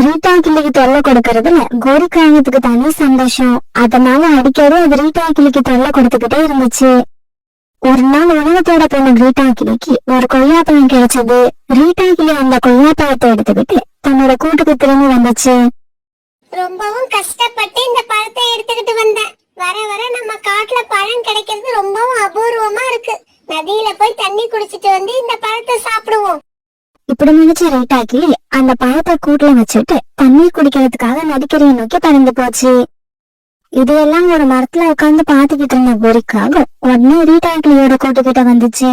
Rita கிளிக்கு தொல்லை கொடுக்கறதுல கோரிக்காகத்துக்கு தனி சந்தோஷம். அதனால அடிக்கடி அது ரீட்டா கிளிக்கு தொல்லை கொடுத்துக்கிட்டே இருந்துச்சு. ஒரு நாள் உலகத்தோட போன ரீட்டா கிளிக்கு ஒரு கொய்யாப்பழம் கிடைச்சது. ரீட்டா கிளி அந்த கொய்யாப்பழத்தை எடுத்துக்கிட்டு தன்னோட கூட்டுக்கு திரும்பி வந்துச்சு. ரொம்பவும் கஷ்டப்பட்டு இந்த பழத்தை எடுத்துக்கிட்டு வந்தேன். வர வர நம்ம காட்டுல பழம் கிடைக்கிறது ரொம்பவும் அபூர்வமா இருக்கு. நதியில போய் தண்ணி குடிச்சிட்டு வந்து இந்த பழத்தை சாப்பிடுவோம். இப்படி நினைச்ச ரீட்டா கிளி அந்த பழத்தை கூட்டுல வச்சுட்டு தண்ணீர் குடிக்கிறதுக்காக நதிக்கரையை நோக்கி பறந்து போச்சு. இதையெல்லாம் ஒரு மரத்துல உட்கார்ந்து பாத்துக்கிட்டு இருந்த கோரிக்காக உடனே ரீட்டா கிளியோட கூட்டுக்கிட்ட வந்துச்சு.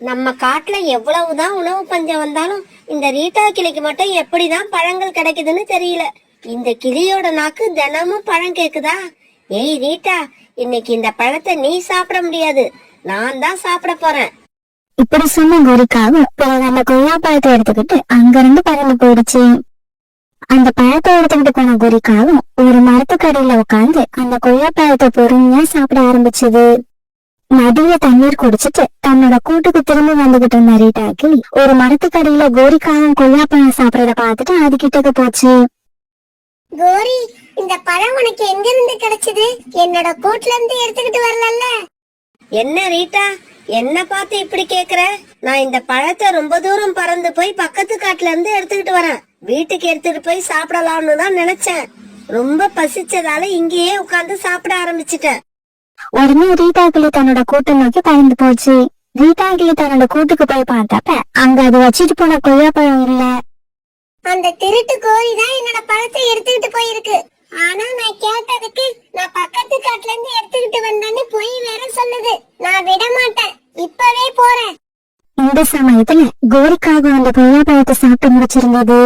நம்ம காட்டுல எவ்வளவுதான் உணவு பஞ்சம் வந்தாலும் இந்த ரீட்டா கிளிக்கு மட்டும் எப்படிதான் பழங்கள் கிடைக்குதுன்னு தெரியல. இந்த கிளியோட நாக்கு தினமும் பழம் கேக்குதா? ஏய் ரீட்டா, இன்னைக்கு இந்த பழத்தை நீ சாப்பிட முடியாது, நான் தான் சாப்பிட போறேன். இப்படி சொன்ன கோரிக்காக பிறகு அந்த கொய்யாப்பழத்தை எடுத்துக்கிட்டு அங்கிருந்து பறந்து போயிடுச்சு. அந்த பழத்தை எடுத்துக்கிட்டு போன கோரிக்காவும் ஒரு மரத்துக்கடியில உட்காந்து அந்த கொய்யாப்பழத்தை பொறுமையா சாப்பிட ஆரம்பிச்சது. நதியில தண்ணீர் குடிச்சிட்டு தன்னோட கூட்டுக்கு திரும்பி வந்துகிட்டு இருந்த ரீட்டா கிளி ஒரு மரத்துக்கடியில கோரிக்காவும் கொய்யாப்பழம் சாப்பிடறத பார்த்துட்டு அது கிட்டக்கு போச்சு. கோரி, இந்த பழம் உனக்கு எங்க இருந்து கிடைச்சது? என்னோட கூட்டுல இருந்து எடுத்துக்கிட்டு வரல. என்ன ரீட்டா, என்ன பார்த்து இப்படி கேக்குற? நான் இந்த பழத்தை ரொம்ப தூரம் பறந்து போய் பக்கத்து காட்டுல இருந்து எடுத்துக்கிட்டு வரேன். வீட்டுக்கு எடுத்துட்டு போய் சாப்பிடலாம்னு தான் நினைச்சேன். ரொம்ப பசிச்சதால இங்கேயே உட்கார்ந்து சாப்பிட ஆரம்பிச்சிட்டேன். உடனே ரீட்டா கிளி தன்னோட கூட்டை நோக்கி பறந்து போச்சு. ரீட்டா கிளி தன்னோட கூட்டுக்கு போய் பார்த்தப்ப அங்க அது வச்சிட்டு போன கொய்யாப்பழம் இல்ல. அந்த திருட்டு கோரி தான் என்னோட பழத்தை எடுத்துக்கிட்டு போயிருக்கு. ஆனா நான் கேட்டதுக்கு நான் பக்கத்து காட்டுல இருந்து எடுத்துக்கிட்டு வந்தேன்னு போய் வேற சொல்லுது. நான் விட மாட்டேன், இப்பவே போறேன். இந்த சமயத்துல கோரிக்காக அந்த கொய்யாப்பழத்தை சாப்பிட்டு முடிச்சிருந்தது.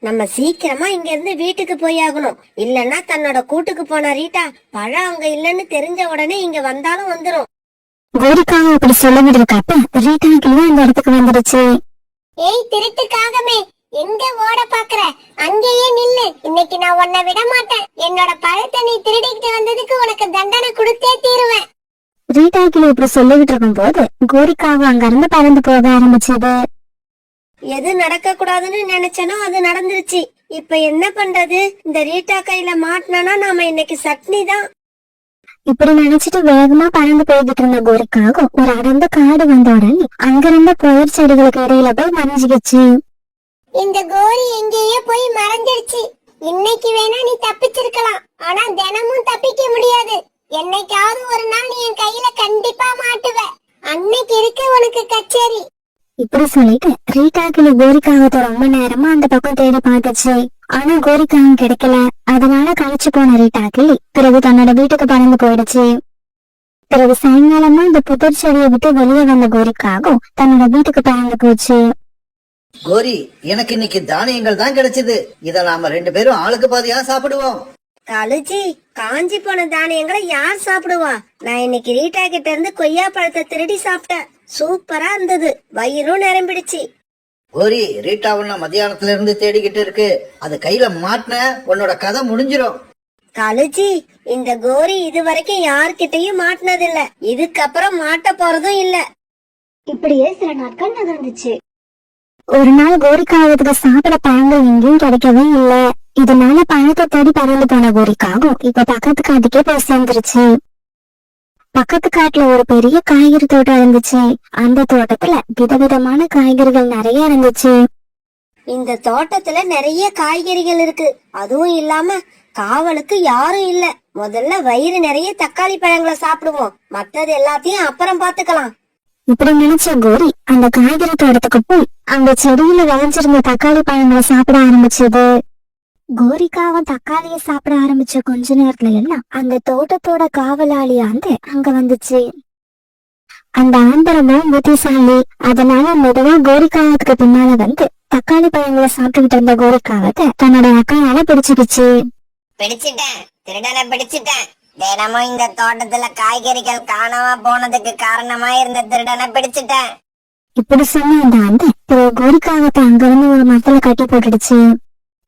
நம்ம சீக்கிரமா இங்க இருந்து வீட்டுக்கு போய் ஆகணும். இல்லன்னா தன்னோட கூட்டுக்கு போன ரீட்டா பழம் அங்க இல்லன்னு தெரிஞ்ச உடனே இங்க வந்தாலும் வந்துரும். கோரிக்காக அப்படி சொல்லிட்டு இருக்கப்ப ரீட்டா கிளி அந்த இடத்துக்கு வந்துடுச்சு. ஏய் திருட்டுக்காகமே, எங்க ஓட பாக்குற? அங்கேயே நில்லு. இன்னைக்கு நான் உன்னை விட மாட்டேன். என்னோட பழத்தை நீ திருடிக்கிட்டு வந்ததுக்கு உனக்கு தண்டனை கொடுத்தே தீருவேன். ரீட்டா கிளி இப்படி சொல்லிக்கிட்டு இருக்கும் போது கோரிக்காக அங்க இருந்து பறந்து போக ஆரம்பிச்சது. எது நடக்க கூடாதுன்னு நினைச்சனோ அது நடந்துருச்சு. இப்ப என்ன பண்றது? இந்த ரீட்டா கையில மாட்டினா நாம இன்னைக்கு சட்னி தான். இப்படி நினைச்சிட்டு வேகமா பறந்து போய்கிட்டு இருந்த கோரிக்காக ஒரு அடர்ந்த காடு வந்த உடனே அங்கிருந்த பயிர் செடிகளுக்கு இடையில போய் மறைஞ்சுக்கிச்சு. இந்த கோரி எங்கேயே போய் மறைஞ்சிருச்சு. இன்னைக்கு வேணா நீ தப்பிச்சிருக்கலாம், ஆனா தினமும் தப்பிக்க முடியாது. என்னைக்காவது ஒரு நாள் நீ என் கையில கண்டிப்பா மாட்டுவ. அன்னைக்கு இருக்கு உனக்கு கச்சேரி. இப்படி சொல்லிட்டு ரீட்டா கிளி கோரிக்காகத்தை ரொம்ப நேரமா அந்த பக்கம் தேடி பார்த்துச்சு. ஆனா கோரிக்காகம் கிடைக்கல. அதனால கழிச்சு போன ரீட்டா கிளி பிறகு தன்னோட வீட்டுக்கு பறந்து போயிடுச்சு. பிறகு சாயங்காலமா இந்த புதர் செடியை விட்டு வெளியே வந்த கோரிக்காகம் தன்னோட வீட்டுக்கு பறந்து போச்சு. கோரி, எனக்கு இன்னைக்கு தானியங்கள் தான் கிடைச்சது. இத நாம 2 பேரும் ஆளுக்கு பாதியா சாப்பிடுவோம். கழுச்சி, காஞ்சி போன தானியங்களை யார் சாப்பிடுவா? நான் இன்னைக்கு ரீட்டா கிட்ட இருந்து கொய்யா பழத்தை திருடி சாப்பிட்டேன். சூப்பரா இருந்தது, வயிறும் நிரம்பிடுச்சு. கோரி, ரீட்டா உன்ன மத்தியானத்துல இருந்து தேடிக்கிட்டு இருக்கு. அது கையில மாட்டின உன்னோட கதை முடிஞ்சிரும். கழுச்சி, இந்த கோரி இது வரைக்கும் யார்கிட்டயும் மாட்டினது இல்ல, இதுக்கப்புறம் மாட்ட போறதும் இல்ல. இப்படியே சில நாட்கள் நகர்ந்துச்சு. ஒரு நாள் கோரிக்காகத்துக்கு சாப்பிட பழங்கள் எங்கேயும் கிடைக்கவே இல்ல. இதனால பழத்தை தேடி பறந்து போன கோரிக்காகும் இப்ப பக்கத்து காட்டுக்கே போய் சேர்ந்துருச்சு. பக்கத்து காட்டுல ஒரு பெரிய காய்கறி தோட்டம் இருந்துச்சு. அந்த தோட்டத்துல விதவிதமான காய்கறிகள் நிறைய இருந்துச்சு. இந்த தோட்டத்துல நிறைய காய்கறிகள் இருக்கு. அதுவும் இல்லாம காவலுக்கு யாரும் இல்ல. முதல்ல வயிறு நிறைய தக்காளி பழங்களை சாப்பிடுவோம், மத்தது எல்லாத்தையும் அப்புறம் பாத்துக்கலாம். இப்படி நினைச்ச கோரி அந்த காய்கறி தோட்டத்துக்கு போய் அந்த செடியில விளைஞ்சிருந்த தக்காளி பழங்களை சாப்பிட ஆரம்பிச்சது. கோரிக்காவும் தக்காளிய சாப்பிட ஆரம்பிச்ச கொஞ்ச நேரத்துல எல்லாம் அந்த தோட்டத்தோட காவலாளி ஆந்து அங்க வந்துச்சு. அந்த ஆந்திரமும் புத்திசாலி. அதனால மெதுவா கோரிக்காவத்துக்கு பின்னால வந்து தக்காளி பழங்களை சாப்பிட்டுக்கிட்டு இருந்த கோரிக்காவத்தை தன்னோட அக்காயால பிடிச்சிக்கிச்சு. பிடிச்சிட்டேன், திருடனை பிடிச்சிட்டேன். தினமும் இந்த தோட்டத்துல காய்கறிகள் காணாம போனதுக்கு காரணமா இருந்த திருடனை பிடிச்சிட்டேன். இப்படி சொன்ன அந்த ஆந்தை கோரிக்காவத்தை அங்க இருந்து ஒரு மரத்துல கட்டி போட்டுடுச்சு.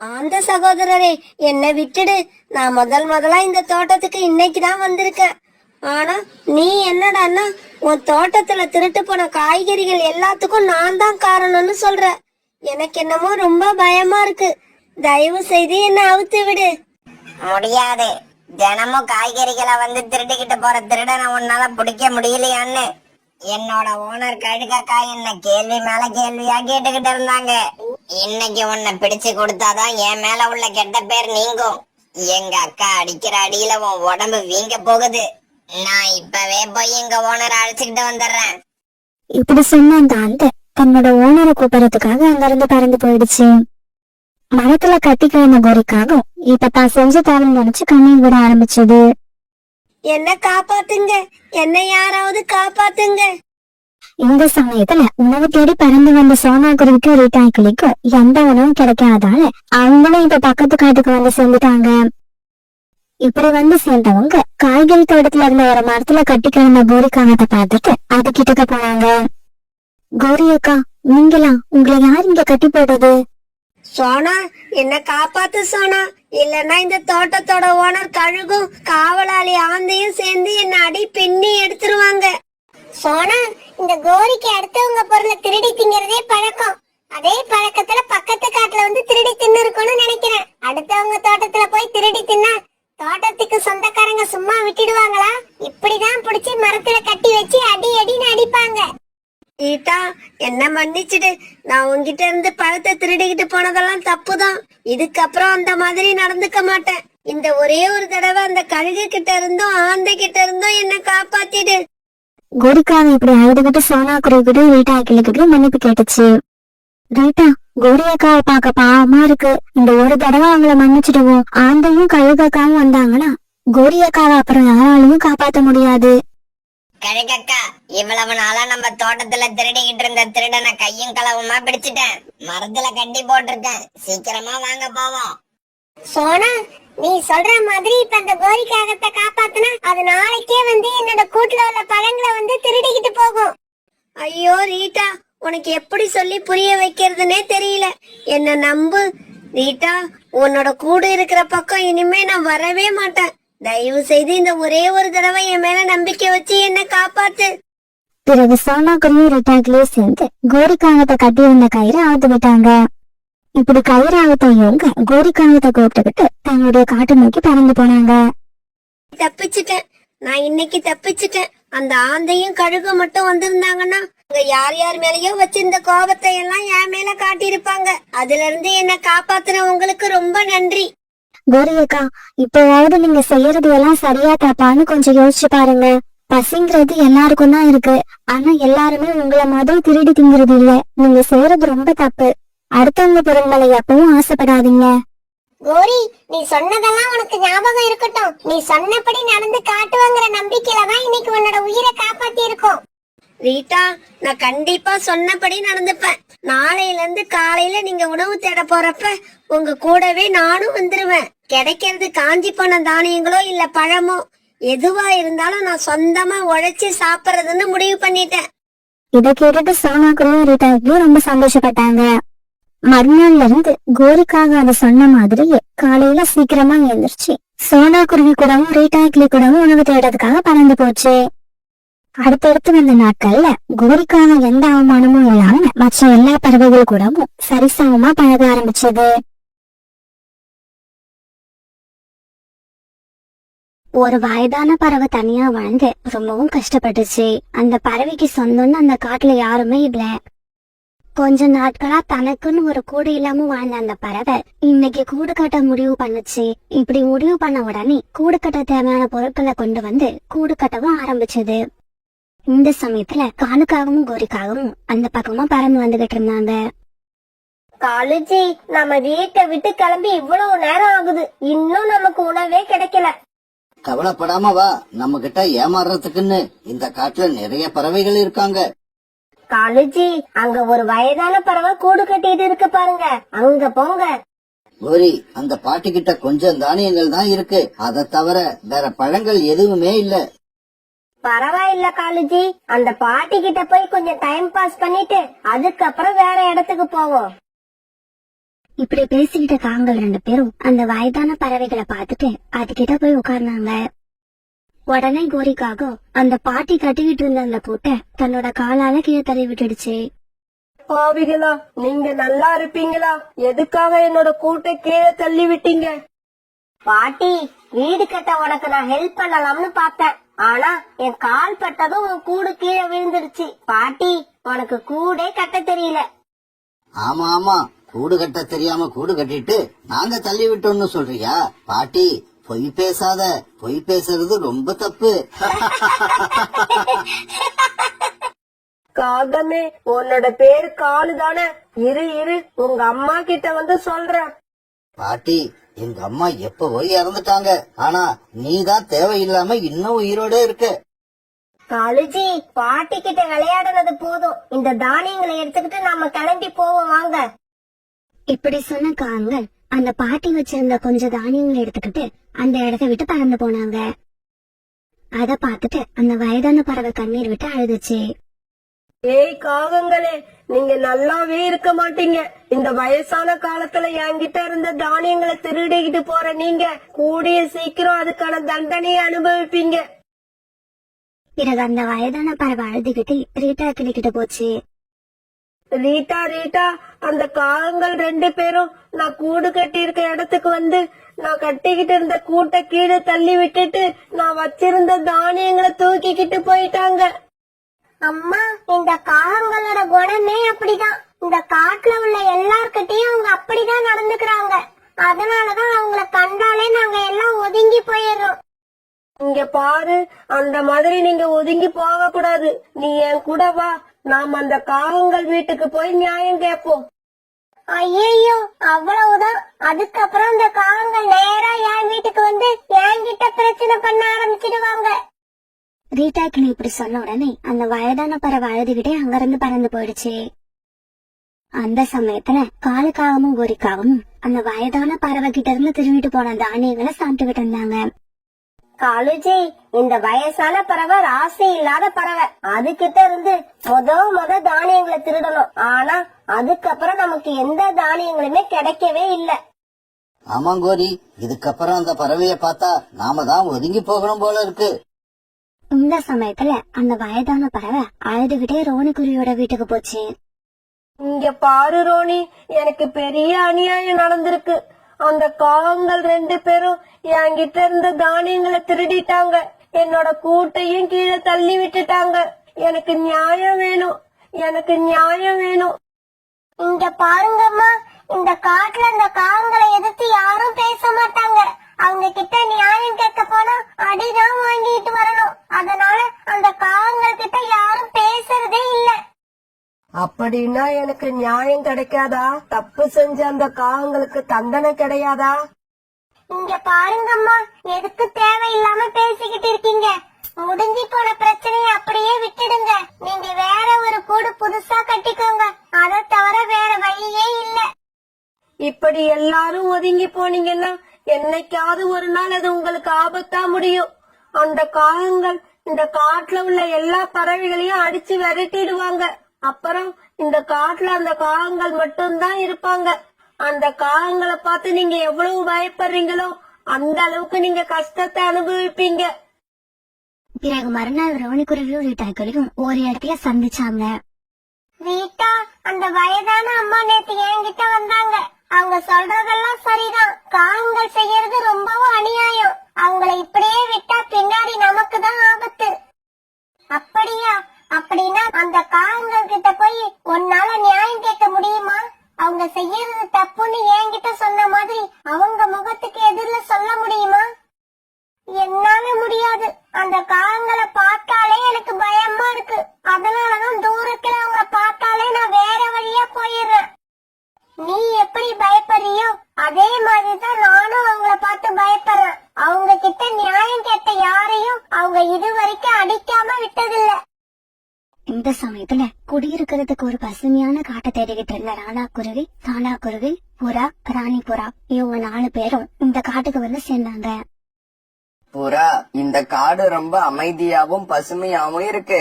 அந்த சகோதரரே, என்ன விட்டுடு. நான் முதலா இந்த தோட்டத்துக்கு இன்னைக்குதான் வந்திருக்கேன். ஆனா நீ என்னடான்னா உன் தோட்டத்துல திருட்டு போன காய்கறிகள் எல்லாத்துக்கும் நான் தான் காரணம்னு சொல்ற. எனக்கு என்னமோ ரொம்ப பயமா இருக்கு. தயவு செய்து என்ன அவுத்து விடு. முடியாது. தினமும் காய்கறிகளை வந்து திருடிக்கிட்டு போற திருடனை உன்னால பிடிக்க முடியலையான்னு என்னோட ஓனர் கழுகக்கா என்ன கேள்வி மேல கேள்வியா கேட்டுக்கிட்டு இருந்தாங்க. இன்னைக்கு உன்னை பிடிச்சு கொடுத்தாதான் என் மேல உள்ள கெட்ட பேர் நீங்கும். எங்க அக்கா அடிக்கிற அடியில உன் உடம்பு வீங்க போகுது. நான் இப்பவே போய் எங்க ஓனரை அழைச்சுக்கிட்டு வந்துடுறேன். இப்படி சொன்ன அந்த ஆந்தை தன்னோட ஓனரை கூப்பிடறதுக்காக அங்கிருந்து பறந்து போயிடுச்சு. மரத்துல கட்டி கிடந்த கோரிக்காகவும் இப்ப தான் செஞ்ச தவறு நினைச்சு கண்ணீர் விட ஆரம்பிச்சது. என்ன காப்பாத்துங்க, என்ன யாராவது காப்பாத்துங்க. இந்த சமயத்துல உணவு தேடி பறந்து வந்த சோனா குருவிக்கும் ரீட்டா கிளிக்கும் எந்த உணவும் கிடைக்காதால அவங்களும் இப்ப பக்கத்து காட்டுக்கு வந்து சேர்ந்துட்டாங்க. இப்படி வந்து சேர்ந்தவங்க காய்கறி தோட்டத்துல இருந்த ஒரு மரத்துல கட்டி கிடந்த கோரிக்காகத்தை பார்த்துட்டு அது கிட்டக்க போனாங்க. கோரி அக்கா, நீங்களா? உங்களை யார் இங்க கட்டி போடுறது? சோனா, என்ன காப்பாத்து சோனா, இல்லன்னா இந்த தோட்டத்தோட ஓனர் கழுகும் காவலாளி ஆந்தையும் சேர்ந்து என்ன அடி பின்னி எடுத்துருவாங்க. சோனா, இந்த கோரிக்கு அடுத்தவங்க பொருளை திருடி திங்கிறதே பழக்கம். அதே பழக்கத்துல பக்கத்து காட்டுல வந்து திருடி தின்னு இருக்கணும்னு நினைக்கிறேன். அடுத்தவங்க தோட்டத்துல போய் திருடி தின்னா தோட்டத்துக்கு சொந்தக்காரங்க சும்மா விட்டுடுவாங்களா? இப்படிதான் புடிச்சு மரத்துல கட்டி வச்சு அடி அடின்னு அடிப்பாங்க. ஈட்டா, என்ன மன்னிச்சிடு. நான் உன்கிட்ட இருந்து பழத்தை திருடிக்கிட்டு போனதெல்லாம் தப்புதான். இதுக்கப்புறம் அந்த மாதிரி நடந்துக்க மாட்டேன். இந்த ஒரே ஒரு தடவை அந்த கழுகு கிட்ட இருந்தும் ஆந்தை கிட்ட இருந்தும் என்ன காப்பாத்திடு. கோரிக்காவை இப்படி அழுதுகிட்டு சோனா குருவிக்கிட்ட ரீட்டா கிளிக்கிட்டு மன்னிப்பு கேட்டுச்சு. ரீட்டா, கோரி அக்காவை பார்க்க பாவமா இருக்கு. இந்த ஒரு தடவை அவங்கள மன்னிச்சிடுவோம். ஆந்தையும் கழுகக்காவும் வந்தாங்கன்னா கோரி அக்காவை அப்புறம் யாராலையும் காப்பாத்த முடியாது. கழுகக்கா, இவ்வளவு நாளா நம்ம தோட்டத்துல திருடிக்கிட்டு இருந்த திருடனை கையும் களவுமா பிடிச்சிட்டேன். மரத்துல கட்டி போட்டிருக்கேன். சீக்கிரமா வாங்க போவோம். சோனா, நீ சொல்ற மாதிரி இப்ப அந்த கோரிக்காகத்தை காப்பாத்துனா அது நாளைக்கே வந்து என்னோட கூட்டுல உள்ள பழங்களை வந்து திருடிக்கிட்டு போகும். ஐயோ ரீட்டா, உனக்கு எப்படி சொல்லி புரிய வைக்கிறதுனே தெரியல. என்ன நம்பு ரீட்டா, உன்னோட கூடு இருக்கிற பக்கம் இனிமே நான் வரவே மாட்டேன். தயவு செய்து இந்த ஒரே ஒரு தடவை என் மேல நம்பிக்கை வச்சு என்ன காப்பாத்து. பிறகு சோனா குருவி ரீட்டா கிளியும் சேர்ந்து கோரிக்காகத்தை கட்டி இருந்த கயிறை அவுத்து விட்டாங்க. இப்படி கயிறு அவுத்த இவங்க கோரிக்காகத்தை கூப்பிட்டுக்கிட்டு தங்களுடைய காட்டு நோக்கி பறந்து போனாங்க. தப்பிச்சிட்டேன், நான் இன்னைக்கு தப்பிச்சிட்டேன். அந்த ஆந்தையும் கழுகு மட்டும் வந்திருந்தாங்கன்னா அங்க யார் யார் மேலயோ வச்சிருந்த கோபத்தை எல்லாம் என் மேல காட்டியிருப்பாங்க. அதுல இருந்து என்ன காப்பாத்துன உங்களுக்கு ரொம்ப நன்றி. கோரி அக்கா, இப்போவாவது நீங்க செய்யறது எல்லாம் சரியா தப்பான்னு கொஞ்சம் யோசிச்சு பாருங்க. பசிங்கிறது எல்லாருக்கும் தான் இருக்கு. ஆனா எல்லாருமே உங்களை மாதிரி திருடி திங்கிறது இல்ல. நீங்க செய்யறது ரொம்ப தப்பு. அடுத்தவங்க பொருள்களை எப்பவும் ஆசைப்படாதீங்க. கோரி, நீ சொன்னதெல்லாம் உனக்கு ஞாபகம் இருக்கட்டும். நீ சொன்னபடி நடந்து காட்டுவாங்கிற நம்பிக்கையில தான் இன்னைக்கு உன்னோட உயிரை காப்பாத்தி இருக்கோம். ரீட்டா, நான் கண்டிப்பா சொன்னபடி நடந்துப்பேன். நாளையில இருந்து காலையில நீங்க உணவு தேட போறப்ப உங்க கூடவே நானும் வந்துருவேன். கிடைக்கிறது காஞ்சி போன தானியங்களோ இல்ல பழமோ எதுவா இருந்தாலும் நான் சொந்தமா உழைச்சு சாப்பிடுறதுன்னு முடிவு பண்ணிட்டேன். இதை கேட்டுட்டு சோனா குருவி ரீட்டாவுக்கு ரொம்ப சந்தோஷப்பட்டாங்க. மறுநாள்ல இருந்து கோரிக்காக அதை சொன்ன மாதிரியே காலையில சீக்கிரமா எழுந்திருச்சு சோனா குருவி கூடவும் ரீட்டா கிளி கூடவும் உணவு தேடுறதுக்காக பறந்து போச்சு. அடுத்தடுத்து வந்த நாட்கள்ல கோரிக்காக எந்த அவமானமும் இல்லாம மற்ற எல்லா பறவைகள் கூடவும் சரிசமமா பழக ஆரம்பிச்சது. ஒரு வயதான பறவை தனியா வாழ்ந்து ரொம்பவும் கஷ்டப்பட்டுச்சு. அந்த பறவைக்கு சொந்தம்னு அந்த காட்டுல யாருமே இல்ல. கொஞ்ச நாட்களா தனக்குன்னு ஒரு கூடு இல்லாம வாழ்ந்த அந்த பறவை இன்னைக்கு கூடு கட்ட முடிவு பண்ணுச்சு. இப்படி முடிவு பண்ண உடனே கூடு கட்ட தேவையான பொருட்களை கொண்டு வந்து கூடு கட்டவும் ஆரம்பிச்சது. இந்த சமயத்துல காலுக்காகவும் கோரிக்காகவும் அந்த பக்கமா பறந்து வந்துகிட்டு இருந்தாங்க. காலேஜி, நம்ம வீட்டை விட்டு கிளம்பி இவ்வளவு நேரம் ஆகுது, இன்னும் நமக்கு உணவே கிடைக்கல. கவலைப்படாம வா, நம்ம கிட்ட ஏமாறுறதுக்குன்னு இந்த காட்டுல நிறைய பறவைகள் இருக்காங்க. காலேஜி, அங்க ஒரு வயதான பறவை கூடு கட்டிட்டு இருக்கு பாருங்க, அங்க போங்க. கோரி, அந்த பாட்டி கிட்ட கொஞ்சம் தானியங்கள் தான் இருக்கு. அதை தவிர வேற பழங்கள் எதுவுமே இல்ல. பரவாயில்ல காலேஜி, அந்த பாட்டி கிட்ட போய் கொஞ்சம் டைம் பாஸ் பண்ணிட்டு அதுக்கப்புறம் வேற இடத்துக்கு போவோம். இப்படி பேசிக்கிட்ட காங்கள் 2 பேரும் அந்த வயதான பறவைகளை பார்த்துட்டு அதுகிட்ட போய் உட்கார்ந்தாங்க. உடனே கோரிக்காக அந்த பாட்டி கட்டிக்கிட்டு இருந்த அந்த கூட்டை தன்னோட காலால கீழே தள்ளி விட்டுடுச்சு. பாவிகளா, நீங்க நல்லா இருப்பீங்களா? எதுக்காக என்னோட கூட்டை கீழே தள்ளி விட்டீங்க? பாட்டி, வீடு கட்ட உனக்கு நான் ஹெல்ப் பண்ணலாம்னு பார்த்தேன். ஆனா என் கால் பட்டதும் உன் கூடு கீழே விழுந்துருச்சு. பாட்டி, உனக்கு கூடே கட்ட தெரியல. ஆமா ஆமா, கூடு கட்ட தெரியாம கூடு கட்டிட்டு நாங்க தள்ளி விட்டோம்னு சொல்றியா? பாட்டி, பொய் பேசாத. பொய் பேசுறது ரொம்ப தப்பு. காகமே, உன்னோட பேரு காலு தானே? இரு உங்க அம்மா கிட்ட வந்து சொல்றேன். பாட்டி, எங்க அம்மா எப்பவோ இறந்துட்டாங்க. ஆனா நீதான் தேவையில்லாம இன்னும் உயிரோட இருக்க. காலுஜி, பாட்டி கிட்ட விளையாடுனது போதும். இந்த தானியங்களை எடுத்துக்கிட்டு நாம கிளம்பி போவோம் வாங்க. இப்படி சொன்ன காகங்கள் அந்த பாட்டி வச்சிருந்த கொஞ்சம் தானியங்களை எடுத்துக்கிட்டு அந்த இடத்தை விட்டு பறந்து போனாங்க. அத பார்த்துட்டு அந்த வயதான பறவை கண்ணீர் விட்டு அழுதுச்சு. ஏய் காகங்களே, நீங்க நல்லாவே இருக்க மாட்டீங்க. இந்த வயசான காலத்துல என்கிட்ட இருந்த தானியங்களை திருடிக்கிட்டு போற நீங்க கூடிய சீக்கிரம் அதுக்கான தண்டனையை அனுபவிப்பீங்க. பிறகு அந்த வயதான பறவை அழுதுகிட்டு ரீட்டா கிளிக்கிட்டு போச்சு. ரீட்டா, அந்த காகங்கள் 2 பேரும் நான் கூடு கட்டி இருக்க இடத்துக்கு வந்து நான் கட்டிக்கிட்டு இருந்த கூட்டை கீழே தள்ளி விட்டுட்டு நான் வச்சிருந்த தானியங்களை தூக்கிக்கிட்டு போயிட்டாங்க. அம்மா, இந்த காகங்களோட குணமே அப்படிதான். இந்த காட்டுல உள்ள எல்லார்கிட்டயும் அவங்க அப்படிதான் நடந்துக்கிறாங்க. அதனாலதான் அவங்கள கண்டாலே நாங்க எல்லாம் ஒதுங்கி போயிடுறோம். இங்க பாரு, அந்த மாதிரி நீங்க ஒதுங்கி போக கூடாது. நீ என் கூட வா, நாம் அந்த காகங்கள் வீட்டுக்கு போய் நியாயம் கேட்போம். ஐயோ, அவ்வளவுதான். அதுக்கப்புறம் இந்த காகங்கள் நேரா என் வீட்டுக்கு வந்து என்கிட்ட பிரச்சனை பண்ண ஆரம்பிச்சிடுவாங்க. ரீட்டா கிளி இப்படி சொன்ன உடனே அந்த வயதான பறவை அழுதுகிட்டே அங்கிருந்து பறந்து போயிடுச்சு. அந்த சமயத்துல காலுக்காகவும் கோரிக்காகவும் அந்த வயதான பறவை கிட்ட இருந்து திரும்பிட்டு போன தானியங்களை சாப்பிட்டுக்கிட்டு இருந்தாங்க. காலுஜி, இந்த வயசான பறவை ராசி இல்லாத பறவை. அதுகிட்ட இருந்து முத தானியங்களை திருடணும். ஆனா அதுக்கப்புறம் நமக்கு எந்த தானியங்களுமே கிடைக்கவே இல்ல. ஆமா கோரி, இதுக்கப்புறம் அந்த பறவைய பார்த்தா நாம தான் ஒதுங்கி போகணும் போல இருக்கு. இந்த சமயத்துல அந்த வயதான பறவை அழுதுகிட்டே ரோனிக்குருவியோட வீட்டுக்கு போச்சு. இங்க பாரு ரோனி, எனக்கு பெரிய அநியாயம் நடந்திருக்கு. அந்த காகங்கள் 2 பேரும் என்கிட்ட இருந்த தானியங்களை திருடிட்டாங்க. என்னோட கூட்டையும் கீழே தள்ளி விட்டுட்டாங்க. எனக்கு நியாயம் வேணும். இங்க பாருங்கம்மா, இந்த காட்டுல இந்த காகங்களை எதிர்த்து யாரும் பேச மாட்டாங்க. அவங்க கிட்ட நியாயம் கேட்க போனா அடிதான் வாங்கிட்டு வரணும். அதனால அந்த காகங்கள் கிட்ட யாரும் பேசுறதே இல்ல. அப்படின்னா எனக்கு நியாயம் கிடைக்காதா? தப்பு செஞ்ச அந்த காகங்களுக்கு தண்டனை கிடையாதா? இங்க பாருங்கம்மா, எதுக்கு தேவையில்லாம பேசிக்கிட்டு இருக்கீங்க? முடிஞ்சு போன பிரச்சனையை அப்படியே விட்டுடுங்க. நீங்க வேற ஒரு கூடு புதுசா கட்டிக்கோங்க. அதை தவிர வேற வழியே இல்ல. இப்படி எல்லாரும் ஒதுங்கி போனீங்கன்னா என்னைக்காவது ஒரு நாள் அது உங்களுக்கு ஆபத்தா முடியும். அந்த காகங்கள் இந்த காட்டுல உள்ள எல்லா பறவைகளையும் அடிச்சு விரட்டிடுவாங்க. அப்புறம் இந்த காட்டுல அந்த காகங்கள் மட்டும்தான் இருப்பாங்க. அந்த காகங்களை பார்த்து நீங்க எவ்வளவு பயப்படுறீங்களோ அந்த அளவுக்கு நீங்க கஷ்டத்தை அனுபவிப்பீங்க. பிறகு மறுநாள் ரோனிக்குருவியும் ரீட்டாக்குருவியும் ஒரு இடத்துல சந்திச்சாங்க. ரீட்டா, அந்த வயதான அம்மா நேத்து என்கிட்ட வந்தாங்க. அவங்க சொல்றதெல்லாம் சரிதான். காகங்கள் செய்யறது ரொம்பவும் அநியாயம். அவங்கள இப்படியே விட்டா பின்னாடி நமக்கு தான் ஆபத்து. அப்படியா? அப்படின்னா அந்த காகங்கள் கிட்ட போய் உன்னால நியாயம் கேட்க முடியுமா? அவங்க செய்யறது தப்புன்னு என்கிட்ட சொன்ன மாதிரி அவங்க முகத்துக்கு எதிரில சொல்ல முடியுமா? என்னால முடியாது. அந்த காகங்களை பார்த்தாலே எனக்கு பயமா இருக்கு. அதனாலதான் தூரத்துல அவங்கள பார்த்தாலே நான் வேற வழியா போயிடுறேன். நீ எப்படி பயப்படுறியோ அதே மாதிரிதான் நானும் அவங்கள பார்த்து பயப்படுறேன். அவங்க கிட்ட நியாயம் கேட்ட யாரையும் அவங்க இதுவரைக்கும் அடிக்காம விட்டதில்ல. இந்த சமயத்துல குடியிருக்கிறதுக்கு ஒரு பசுமையான காட்டை தேடிக்கிட்டு இருந்த ராணாக்குருவி, தானாக்குருவி, புறா, ராணி புறா இவங்க 4 பேரும் இந்த காட்டுக்கு வந்து சேர்ந்தாங்க. புறா, இந்த காடு ரொம்ப அமைதியாவும் பசுமையாவும் இருக்கு.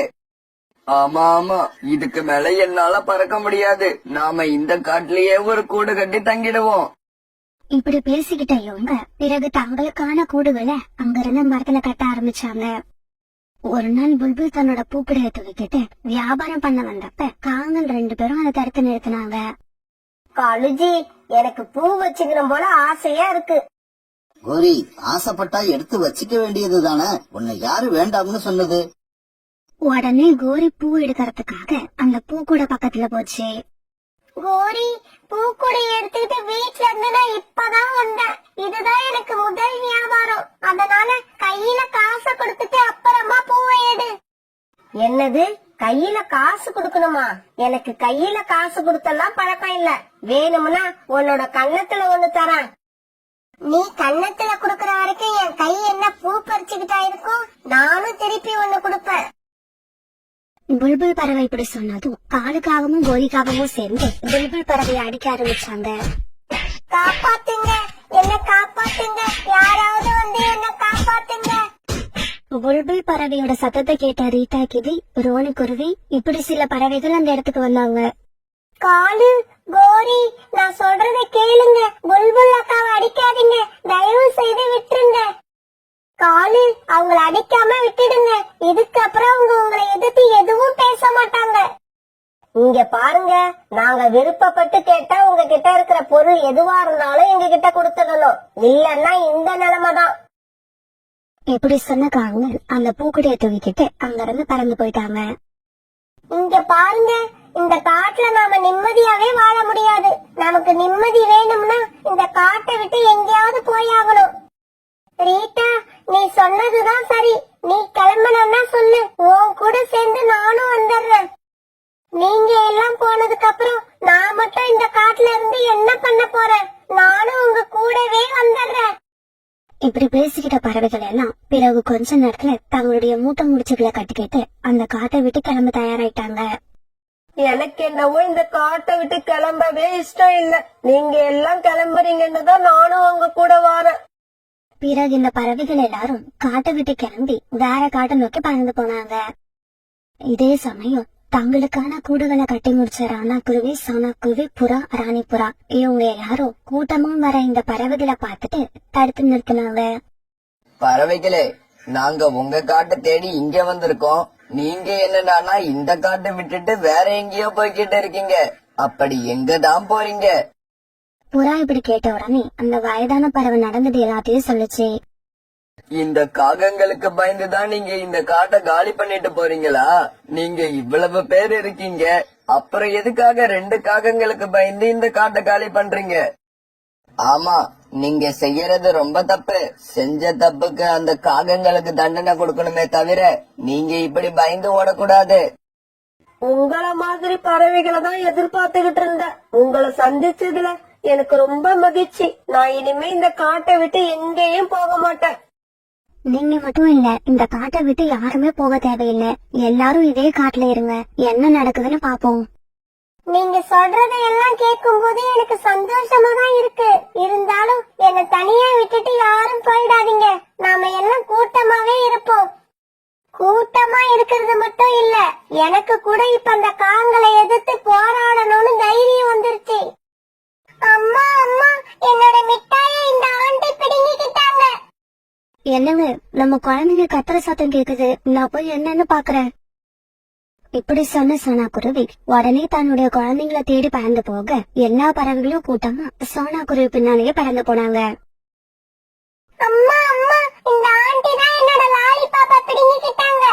ஆமா, இதுக்கு மேல என்னால பறக்க முடியாது. நாம இந்த காட்டுலயே ஒரு கூடு கட்டி தங்கிடுவோம். இப்படி பேசிக்கிட்ட இவங்க பிறகு தங்களுக்கான கூடுகளை அங்கிருந்த மரத்துல கட்ட ஆரம்பிச்சாங்க. ஒரு நாள் புல்புல் தன்னோட பூக்கடையை தூக்கிட்டு வியாபாரம் பண்ண வந்தப்ப காங்கள் 2 பேரும் அதை தடுத்து நிறுத்தினாங்க. காலுஜி, எனக்கு பூ வச்சுக்கணும் போல ஆசையா இருக்கு. கோரி, ஆசைப்பட்டா எடுத்து வச்சுக்க வேண்டியது தானே, உன்னை யாரு வேண்டாம்னு சொன்னது? உடனே கோரி பூ எடுக்கறதுக்காக அந்த பூக்கூட பக்கத்துல போச்சு. கோரி, பூக்குடைய எடுத்துக்கிட்டு வீட்டுல இருந்து நான் இப்பதான் வந்தேன். இதுதான் எனக்கு முதல் வியாபாரம். அதனால கையில காசை கொடுத்துட்டு அப்புறமா பூவை எடு. என்னது, கையில காசு கொடுக்கணுமா? எனக்கு கையில காசு கொடுத்தெல்லாம் பழக்கம் இல்ல. வேணும்னா உன்னோட கன்னத்துல ஒண்ணு தரேன். நீ கன்னத்துல குடுக்கற வரைக்கும் என் கை என்ன பூ பறிச்சுக்கிட்டா இருக்கும்? நானும் திருப்பி ஒண்ணு கொடுப்பேன். புல்புல் பறவை இப்படி சொன்னதும் காலுக்காகவும் கோரிக்காகவும் சேர்ந்து புல்புல் பறவையை அடிக்க ஆரம்பிச்சாங்க. காப்பாத்துங்க, என்ன காப்பாத்துங்க, யாராவது வந்து என்ன காப்பாத்துங்க. புல்புல் பறவையோட சத்தத்தை கேட்ட ரீட்டா கிவி, ரோனி குருவி இப்படி சில பறவைகள் அந்த இடத்துக்கு வந்தாங்க. காலு, கோரி, நான் சொல்றதை கேளுங்க. புல்புல் அக்காவை அடிக்காதீங்க, தயவு செய்து விட்டுருங்க. காலு, அவங்கள அடிக்காம விட்டுடுங்க. இதுக்கப்புறம் அவங்க உங்களை எதிர்த்து எதுவும் பேச மாட்டாங்க. இங்க பாருங்க, நாங்க விருப்பப்பட்டு கேட்டா உங்ககிட்ட இருக்கிற பொருள் எதுவா இருந்தாலும் எங்க கிட்ட கொடுத்துடணும். இல்லன்னா இந்த நிலைமைதான். இப்படி சொன்ன காங்கள் அந்த பூக்குடைய தூக்கிட்டு அங்கிருந்து பறந்து போயிட்டாங்க. இங்க பாருங்க, இந்த காட்டுல நாம நிம்மதியாவே வாழ முடியாது. நமக்கு நிம்மதி வேணும்னா இந்த காட்டை விட்டு எங்கேயாவது போயாகணும். ரீட்டா, நீ சொன்னதுதான் சரி. நீ கிளம்பணும்னா சொல்லு, உன் கூட சேர்ந்து நானும் வந்துடுறேன். நீங்க எல்லாம் போனதுக்கு அப்புறம் நான் மட்டும் இந்த காட்டுல இருந்து என்ன பண்ண போறேன்? நானும் உங்க கூடவே வந்துடுறேன். இப்படி பேசிக்கிட்ட பறவைகள் எல்லாம் பிறகு கொஞ்ச நேரத்துல தங்களுடைய மூட்டை முடிச்சுகளை கட்டிக்கிட்டு அந்த காட்டை விட்டு கிளம்ப தயாராயிட்டாங்க. எனக்கு என்னவோ இந்த காட்டை விட்டு கிளம்பவே இஷ்டம் இல்ல. நீங்க எல்லாம் கிளம்புறீங்கன்னு தான் நானும் உங்க கூட வரேன். பிறகு இந்த பறவைகள் எல்லாரும் காட்டை விட்டு கிளம்பி வேற காட்டை நோக்கி பறந்து போனாங்க. இதே சமயம் தங்களுக்கான கூடுகளை கட்டி முடிச்ச ராணா குருவி, சோனா குருவி, புறா, ராணி புறா இவங்க எல்லாரும் கூட்டமா வர இந்த பறவைகளை பார்த்துட்டு தடுத்து நிறுத்தினாங்க. பறவைகளே, நாங்க உங்க காட்டை தேடி இங்க வந்திருக்கோம். நீங்க என்னடானா இந்த காட்டை விட்டுட்டு வேற எங்கேயோ போய்கிட்டு இருக்கீங்க. அப்படி எங்கதான் போறீங்க? புறா இப்படி கேட்ட உடனே அந்த வயதான பறவை நடந்தது எல்லாத்தையும் சொல்லுச்சு. இந்த காகங்களுக்கு பயந்துதான் நீங்க இந்த காட்டை காலி பண்ணிட்டு போறீங்களா? நீங்க இவ்வளவு பேர் இருக்கீங்க, அப்புறம் எதுக்காக 2 காகங்களுக்கு பயந்து இந்த காட்டை காலி பண்றீங்க? ஆமா, நீங்க செய்யறது ரொம்ப தப்பு. செஞ்ச தப்புக்கு அந்த காகங்களுக்கு தண்டனை கொடுக்கணுமே தவிர நீங்க இப்படி பயந்து ஓடக்கூடாது. உங்கள மாதிரி பறவைகளை தான் எதிர்பார்த்துக்கிட்டு இருந்தேன். உங்களை சந்திச்சதுல எனக்கு ரொம்ப மகிழ்ச்சி. நான் இனிமே இந்த காட்டை விட்டு எங்கேயும் போக மாட்டேன். நீங்க மட்டும் இல்ல, இந்த காட்டை விட்டு யாருமே போக தேவையில்லை. எல்லாரும் இதே காட்டுல இருங்க, என்ன நடக்குதுன்னு பாப்போம். நீங்க சொல்றதை எல்லாம் கேட்கும் போது எனக்கு சந்தோஷமா தான் இருக்கு. இருந்தாலும் என்ன தனியா விட்டுட்டு யாரும் போயிடாதீங்க. நாம எல்லாம் கூட்டமாவே இருப்போம். கூட்டமா இருக்கிறது மட்டும் இல்ல, எனக்கு கூட இப்ப அந்த காங்களை எதிர்த்து போராடணும்னு தைரியம் வந்துருச்சு. அம்மா அம்மா, என்னோட மிட்டாயை இந்த ஆண்டி பிடுங்கிக்கிட்டாங்க. என்னங்க, நம்ம குழந்தைங்க கத்துற சத்தம் கேக்குது, நான் போய் என்னன்னு பாக்குறேன். இப்படி சொன்ன சோனா குருவி உடனே தன்னுடைய குழந்தைங்களை தேடி பறந்து போக எல்லா பறவைகளும் கூட்டமா சோனா குருவி பின்னாலேயே பறந்து போனாங்க. அம்மா அம்மா, இந்த ஆண்டி தான் என்னோட லாலிபாப்பை பிடுங்கிக்கிட்டாங்க.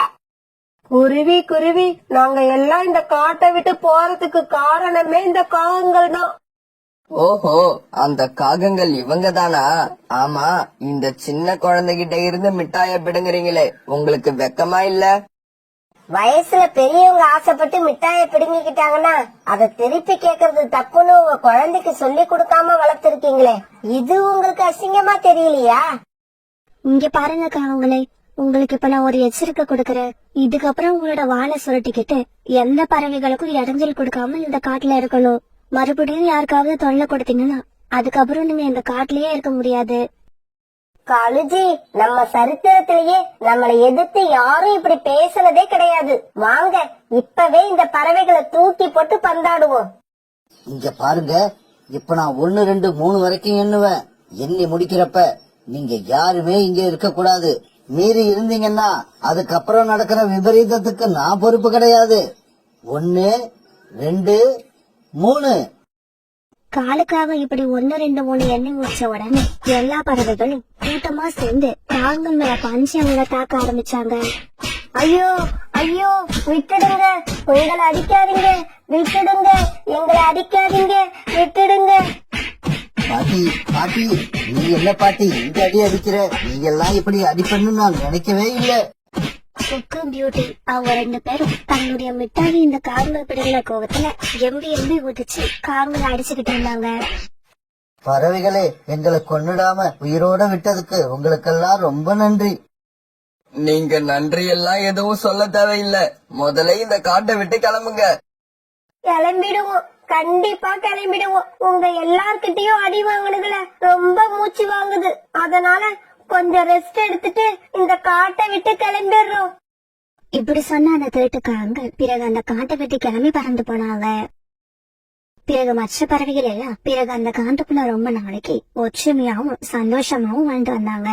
குருவி குருவி, நாங்க எல்லாம் இந்த காட்டை விட்டு போறதுக்கு காரணமே இந்த காகங்கள் தான். ஓஹோ, அந்த காகங்கள் இவங்க தானா? ஆமா, இந்த சின்ன குழந்தைகிட்ட இருந்து மிட்டாய பிடுங்குறீங்களே, உங்களுக்கு வெக்கமா இல்ல? வயசுல பெரியவங்க ஆசைப்பட்டு மிட்டாயை பிடுங்கிக்கிட்டாங்கன்னா அதை திருப்பி கேக்குறது தப்புன்னு உங்க குழந்தைக்கு சொல்லி கொடுக்காம வளர்த்திருக்கீங்களே, இது உங்களுக்கு அசிங்கமா தெரியலையா? இங்க பாருங்க காவங்களே, உங்களுக்கு இப்ப நான் ஒரு எச்சரிக்கை கொடுக்கறேன். இதுக்கப்புறம் உங்களோட வாழை சுருட்டிக்கிட்டு எந்த பறவைகளுக்கும் இடைஞ்சல் கொடுக்காம இந்த காட்டுல இருக்கணும். மறுபடியும் யாருக்காவது தொல்லை கொடுத்தீங்கன்னா அதுக்கப்புறம் நீங்க இந்த காட்டுலயே இருக்க முடியாது. காலுஜி, நம்ம சரித்திரத்திலேயே நம்மளை எதிர்த்து யாரும் இப்படி பேசுனதே கிடையாது. வாங்க இப்பவே இந்த பறவைகளை தூக்கி போட்டு பந்தாடுவோம். இங்க பாருங்க, இப்ப நான் 1, 2, 3 வரைக்கும் எண்ணுவேன். எண்ணி முடிக்கிறப்ப நீங்க யாருமே இங்க இருக்க கூடாது. மீறி இருந்தீங்கன்னா அதுக்கப்புறம் நடக்கிற விபரீதத்துக்கு நான் பொறுப்பு கிடையாது. 1 2 3. காலுக்காக இப்படி 1 2 3 எண்ணி முடிச்ச உடனே எல்லா பறவைகளும் கூட்டமா சேர்ந்து காகங்கள் மேல பஞ்சு அவங்கள தாக்க ஆரம்பிச்சாங்க. ஐயோ ஐயோ, விட்டுடுங்க, உங்களை அடிக்காதீங்க, விட்டுடுங்க, எங்களை அடிக்காதீங்க, விட்டுடுங்க. பாட்டி பாட்டி, நீ என்ன பாட்டி இந்த அடி அடிக்கிற? நீ எல்லாம் இப்படி அடிப்பண்ணு நான் நினைக்கவே இல்லை. குக்கு பியூட்டி அவங்க 2 பேரும் தன்னுடைய மிட்டாய் இந்த காகங்கள் பிடிக்கிற கோவத்துல எம்பி ஊதிச்சு காகங்களை அடிச்சுக்கிட்டு இருந்தாங்க. பறவைகளே, எங்களை கொன்னுடாம உயிரோட விட்டதுக்கு உங்களுக்கெல்லாம் ரொம்ப நன்றி. நீங்க நன்றி எல்லாம் எதுவும் சொல்ல தேவையில்ல. முதல்ல இந்த காட்டை விட்டு கிளம்புங்க. கிளம்பிடுவோம், கண்டிப்பா கிளம்பிடுவோம். உங்க எல்லார்கிட்டயும் அடி வாங்கினதுல ரொம்ப மூச்சு வாங்குது. அதனால கொஞ்சம் ரெஸ்ட் எடுத்துட்டு இந்த காட்டை விட்டு கிளம்பிடுறோம். இப்படி சொன்ன அந்த திருட்டுக்காரங்கள் பிறகு அந்த காட்டை விட்டு கிளம்பி பறந்து போனாங்க. பிறகு மற்ற பறவைகள் எல்லாம் பிறகு அந்த காட்டுக்குள்ள ரொம்ப நாளைக்கு ஒற்றுமையாவும் சந்தோஷமாவும் வாழ்ந்து வந்தாங்க.